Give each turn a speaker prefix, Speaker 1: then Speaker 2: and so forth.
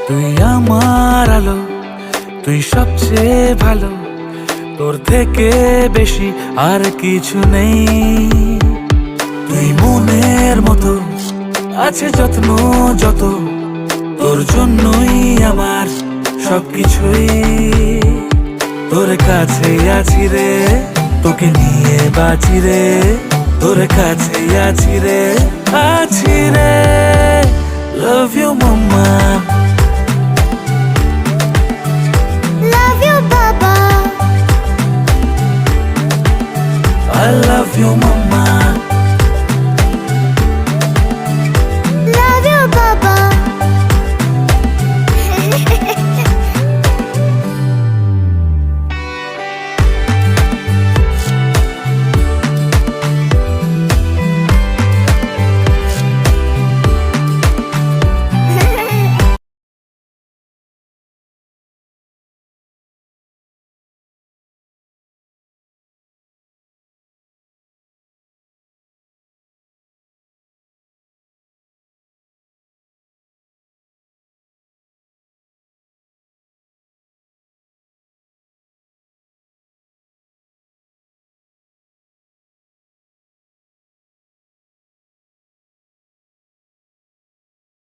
Speaker 1: তুই আমার আলো, তুই সবচেয়ে ভালো, তোর থেকে বেশি আর কিছু নেই। তুই মনের মতো আছে যত্ন যত, তোর জন্যই আমার সবকিছুই। তোর কাছে আছি রে, তোকে নিয়ে বাঁচি রে, তোর কাছে আছি রে, আছি রে। Love you mamma.